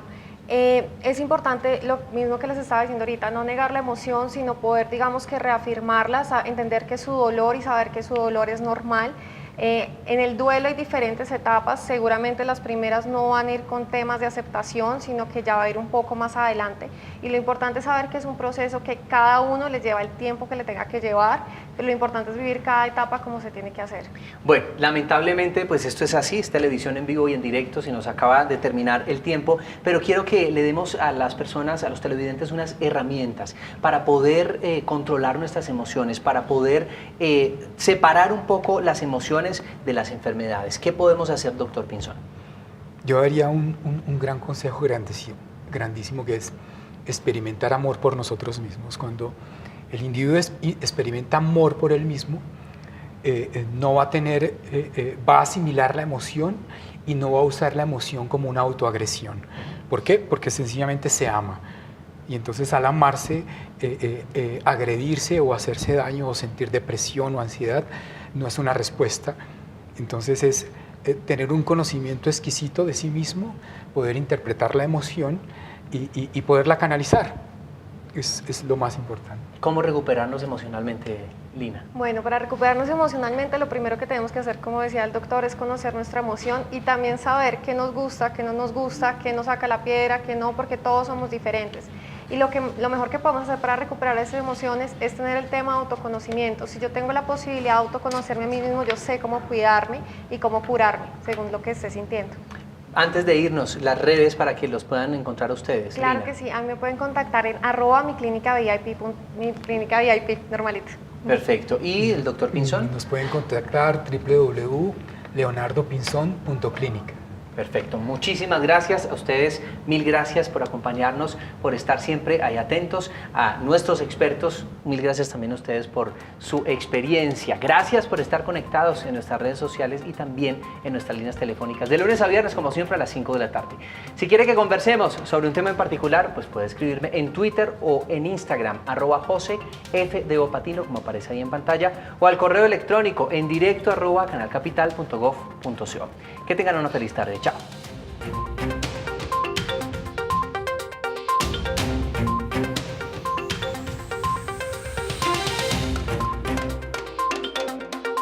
[SPEAKER 3] Es importante, lo mismo que les estaba diciendo ahorita, no negar la emoción, sino poder, digamos que reafirmarla, entender que es su dolor y saber que su dolor es normal. En el duelo hay diferentes etapas, seguramente las primeras no van a ir con temas de aceptación, sino que ya va a ir un poco más adelante. Y lo importante es saber que es un proceso que cada uno les lleva el tiempo que le tenga que llevar, pero lo importante es vivir cada etapa como se tiene que hacer.
[SPEAKER 1] Bueno, lamentablemente pues esto es así, es televisión en vivo y en directo, se nos acaba de terminar el tiempo, pero quiero que le demos a las personas, a los televidentes, unas herramientas para poder controlar nuestras emociones, para poder separar un poco las emociones de las enfermedades. ¿Qué podemos hacer, doctor Pinzón?
[SPEAKER 4] Yo daría un gran consejo grandísimo, que es experimentar amor por nosotros mismos. Cuando el individuo experimenta amor por él mismo, no va a tener, va a asimilar la emoción y no va a usar la emoción como una autoagresión. ¿Por qué? Porque sencillamente se ama. Y entonces al amarse, agredirse o hacerse daño o sentir depresión o ansiedad no es una respuesta. Entonces es tener un conocimiento exquisito de sí mismo, poder interpretar la emoción y poderla canalizar. Es lo más importante.
[SPEAKER 1] ¿Cómo recuperarnos emocionalmente, Lina?
[SPEAKER 3] Bueno, para recuperarnos emocionalmente lo primero que tenemos que hacer, como decía el doctor, es conocer nuestra emoción y también saber qué nos gusta, qué no nos gusta, qué nos saca la piedra, qué no, porque todos somos diferentes. Y lo mejor que podemos hacer para recuperar esas emociones es tener el tema de autoconocimiento. Si yo tengo la posibilidad de autoconocerme a mí mismo, yo sé cómo cuidarme y cómo curarme, según lo que esté sintiendo.
[SPEAKER 1] Antes de irnos, las redes para que los puedan encontrar a ustedes.
[SPEAKER 3] Claro,
[SPEAKER 1] Lina.
[SPEAKER 3] que sí, a mí me pueden contactar en @miclínica.vip, mi clínica VIP, normalito.
[SPEAKER 1] Perfecto. ¿Y el doctor Pinzón?
[SPEAKER 4] Nos pueden contactar www.leonardopinzon.clinic.
[SPEAKER 1] Perfecto, muchísimas gracias a ustedes, mil gracias por acompañarnos, por estar siempre ahí atentos a nuestros expertos, mil gracias también a ustedes por su experiencia, gracias por estar conectados en nuestras redes sociales y también en nuestras líneas telefónicas de lunes a viernes, como siempre, a las 5 de la tarde. Si quiere que conversemos sobre un tema en particular, pues puede escribirme en Twitter o en Instagram, @josefdopatino, como aparece ahí en pantalla, o al correo electrónico en directo @canalcapital.gov.co. Que tengan una feliz tarde. Chao.